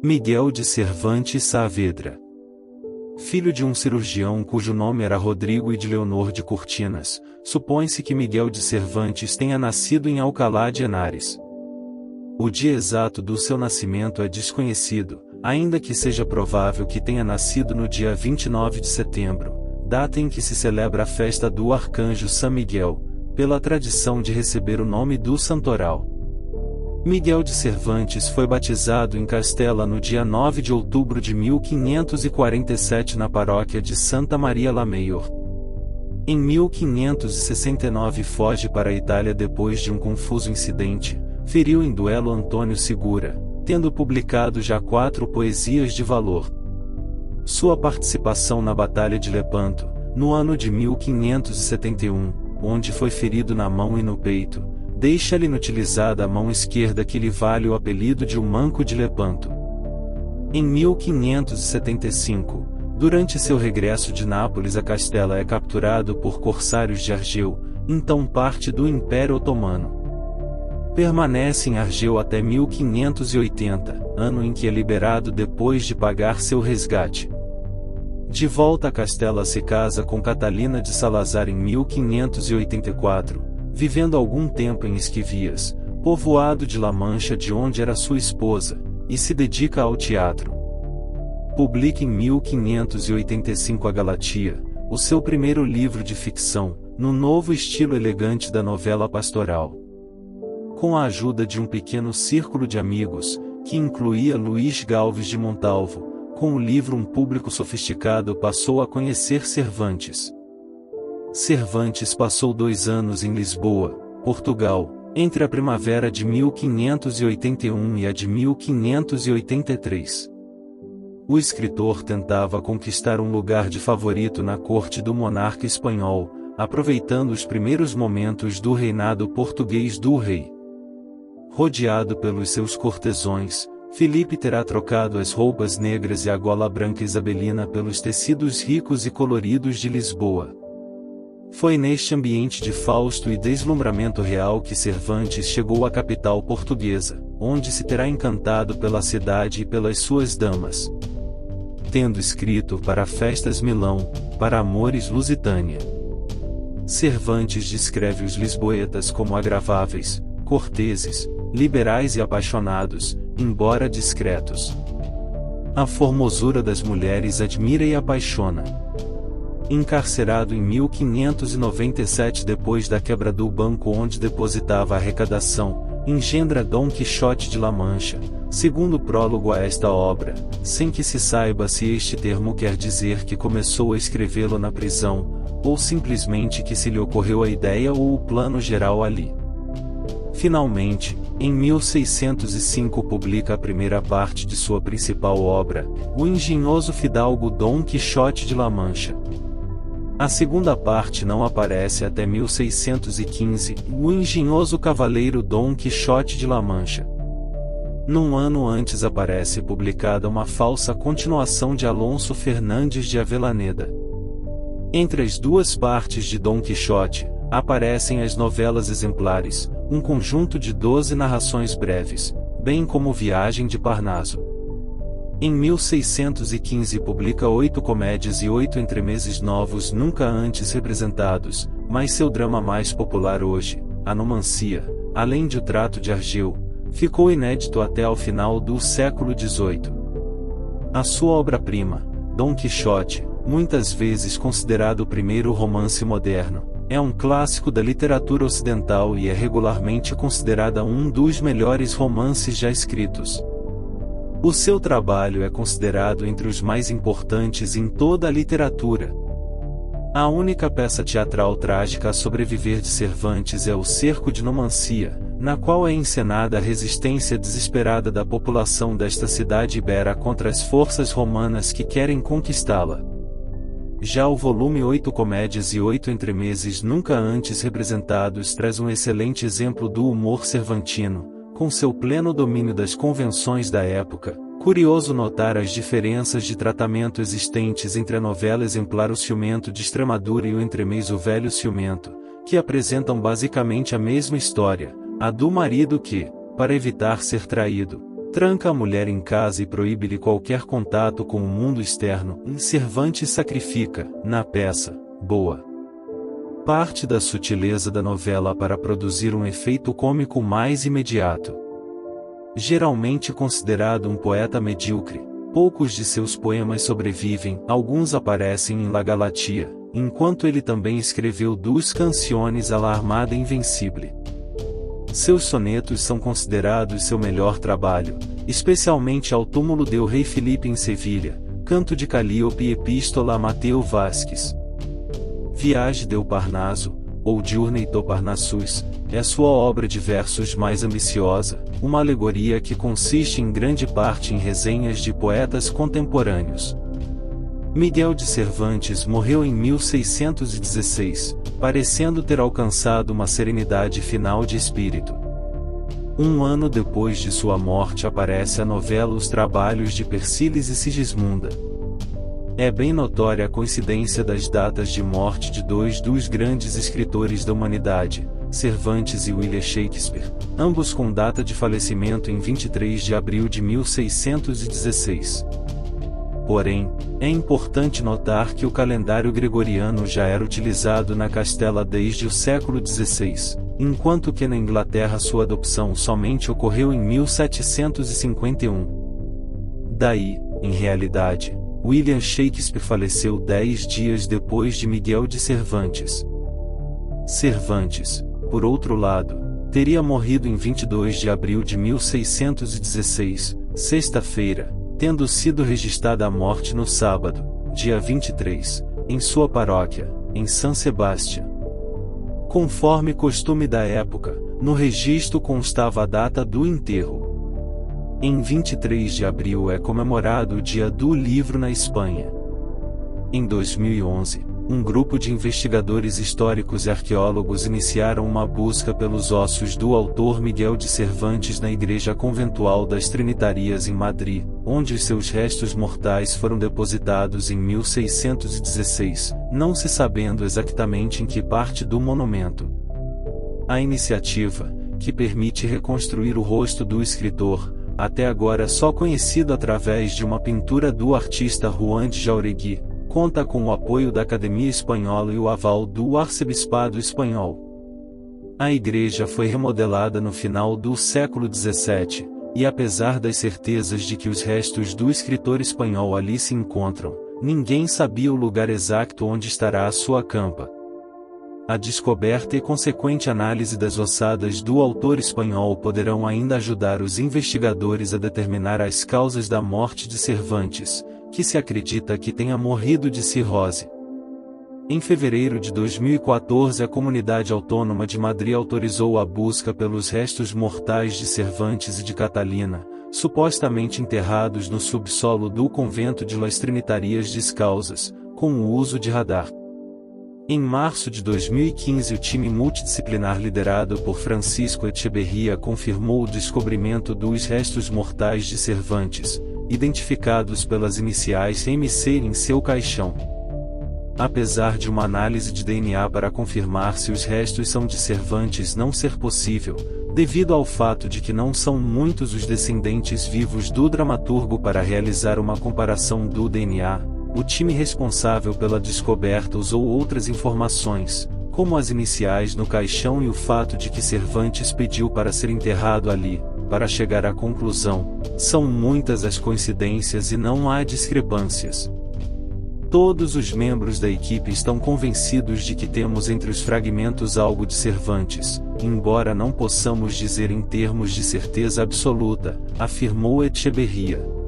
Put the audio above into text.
Miguel de Cervantes Saavedra. Filho de um cirurgião cujo nome era Rodrigo e de Leonor de Cortinas, supõe-se que Miguel de Cervantes tenha nascido em Alcalá de Henares. O dia exato do seu nascimento é desconhecido, ainda que seja provável que tenha nascido no dia 29 de setembro, data em que se celebra a festa do arcanjo São Miguel, pela tradição de receber o nome do santoral. Miguel de Cervantes foi batizado em Castela no dia 9 de outubro de 1547 na paróquia de Santa Maria la Maior. Em 1569 foge para a Itália depois de um confuso incidente, feriu em duelo Antônio Segura, tendo publicado já 4 poesias de valor. Sua participação na Batalha de Lepanto, no ano de 1571, onde foi ferido na mão e no peito, deixa-lhe inutilizada a mão esquerda que lhe vale o apelido de o Manco de Lepanto. Em 1575, durante seu regresso de Nápoles a Castela é capturado por corsários de Argel, então parte do Império Otomano. Permanece em Argel até 1580, ano em que é liberado depois de pagar seu resgate. De volta a Castela se casa com Catalina de Salazar em 1584, vivendo algum tempo em Esquivias, povoado de La Mancha de onde era sua esposa, e se dedica ao teatro. Publica em 1585 A Galatia, o seu primeiro livro de ficção, no novo estilo elegante da novela pastoral. Com a ajuda de um pequeno círculo de amigos, que incluía Luís Galves de Montalvo, com o livro um público sofisticado passou a conhecer Cervantes. Cervantes passou 2 anos em Lisboa, Portugal, entre a primavera de 1581 e a de 1583. O escritor tentava conquistar um lugar de favorito na corte do monarca espanhol, aproveitando os primeiros momentos do reinado português do rei. Rodeado pelos seus cortesões, Filipe terá trocado as roupas negras e a gola branca isabelina pelos tecidos ricos e coloridos de Lisboa. Foi neste ambiente de fausto e deslumbramento real que Cervantes chegou à capital portuguesa, onde se terá encantado pela cidade e pelas suas damas. Tendo escrito para Festas Milão, para Amores Lusitânia. Cervantes descreve os lisboetas como agraváveis, corteses, liberais e apaixonados, embora discretos. A formosura das mulheres admira e apaixona. Encarcerado em 1597 depois da quebra do banco onde depositava a arrecadação, engendra Dom Quixote de La Mancha, segundo o prólogo a esta obra, sem que se saiba se este termo quer dizer que começou a escrevê-lo na prisão, ou simplesmente que se lhe ocorreu a ideia ou o plano geral ali. Finalmente, em 1605 publica a primeira parte de sua principal obra, o engenhoso fidalgo Dom Quixote de La Mancha. A segunda parte não aparece até 1615, o engenhoso cavaleiro Dom Quixote de La Mancha. Num ano antes aparece publicada uma falsa continuação de Alonso Fernandes de Avellaneda. Entre as duas partes de Dom Quixote, aparecem as novelas exemplares, um conjunto de 12 narrações breves, bem como Viagem de Parnaso. Em 1615 publica 8 comédias e 8 entremeses novos nunca antes representados, mas seu drama mais popular hoje, A Numancia, além de O Trato de Argel, ficou inédito até ao final do século XVIII. A sua obra-prima, Dom Quixote, muitas vezes considerado o primeiro romance moderno, é um clássico da literatura ocidental e é regularmente considerada um dos melhores romances já escritos. O seu trabalho é considerado entre os mais importantes em toda a literatura. A única peça teatral trágica a sobreviver de Cervantes é O Cerco de Numancia, na qual é encenada a resistência desesperada da população desta cidade ibera contra as forças romanas que querem conquistá-la. Já o volume 8 Comédias e 8 Entremeses nunca antes representados traz um excelente exemplo do humor cervantino, com seu pleno domínio das convenções da época. Curioso notar as diferenças de tratamento existentes entre a novela exemplar O Ciumento de Extremadura e o entremês O Velho Ciumento, que apresentam basicamente a mesma história, a do marido que, para evitar ser traído, Tranca a mulher em casa e proíbe-lhe qualquer contato com o mundo externo. Cervantes sacrifica, na peça, boa parte da sutileza da novela para produzir um efeito cômico mais imediato. Geralmente considerado um poeta medíocre, poucos de seus poemas sobrevivem, alguns aparecem em La Galatia, enquanto ele também escreveu duas canções à la Armada Invencible. Seus sonetos são considerados seu melhor trabalho, especialmente Ao Túmulo del Rei Felipe em Sevilha, Canto de Calíope e Epístola a Mateo Vasquez. Viagem del Parnaso, ou Journey to Parnassus, é sua obra de versos mais ambiciosa, uma alegoria que consiste em grande parte em resenhas de poetas contemporâneos. Miguel de Cervantes morreu em 1616, parecendo ter alcançado uma serenidade final de espírito. Um ano depois de sua morte aparece a novela Os Trabalhos de Persíles e Sigismunda. É bem notória a coincidência das datas de morte de dois dos grandes escritores da humanidade, Cervantes e William Shakespeare, ambos com data de falecimento em 23 de abril de 1616. Porém, é importante notar que o calendário gregoriano já era utilizado na Castela desde o século XVI, enquanto que na Inglaterra sua adopção somente ocorreu em 1751. Daí, em realidade, William Shakespeare faleceu 10 dias depois de Miguel de Cervantes. Cervantes, por outro lado, teria morrido em 22 de abril de 1616, sexta-feira, tendo sido registrada a morte no sábado, dia 23, em sua paróquia, em San Sebastián. Conforme costume da época, no registro constava a data do enterro. Em 23 de abril é comemorado o Dia do Livro na Espanha. Em 2011, um grupo de investigadores históricos e arqueólogos iniciaram uma busca pelos ossos do autor Miguel de Cervantes na Igreja Conventual das Trinitarias em Madrid, onde os seus restos mortais foram depositados em 1616, não se sabendo exatamente em que parte do monumento. A iniciativa, que permite reconstruir o rosto do escritor, até agora só conhecido através de uma pintura do artista Juan de Jauregui, conta com o apoio da Academia Espanhola e o aval do Arcebispado Espanhol. A igreja foi remodelada no final do século XVII, e apesar das certezas de que os restos do escritor espanhol ali se encontram, ninguém sabia o lugar exato onde estará a sua campa. A descoberta e consequente análise das ossadas do autor espanhol poderão ainda ajudar os investigadores a determinar as causas da morte de Cervantes, que se acredita que tenha morrido de cirrose. Em fevereiro de 2014, a Comunidade Autônoma de Madrid autorizou a busca pelos restos mortais de Cervantes e de Catalina, supostamente enterrados no subsolo do convento de Las Trinitarias Descalzas, com o uso de radar. Em março de 2015, o time multidisciplinar liderado por Francisco Echeverría confirmou o descobrimento dos restos mortais de Cervantes, identificados pelas iniciais MC em seu caixão. Apesar de uma análise de DNA para confirmar se os restos são de Cervantes não ser possível, devido ao fato de que não são muitos os descendentes vivos do dramaturgo para realizar uma comparação do DNA, o time responsável pela descoberta usou outras informações, como as iniciais no caixão e o fato de que Cervantes pediu para ser enterrado ali, para chegar à conclusão: são muitas as coincidências e não há discrepâncias. Todos os membros da equipe estão convencidos de que temos entre os fragmentos algo de Cervantes, embora não possamos dizer em termos de certeza absoluta, afirmou Echeverría.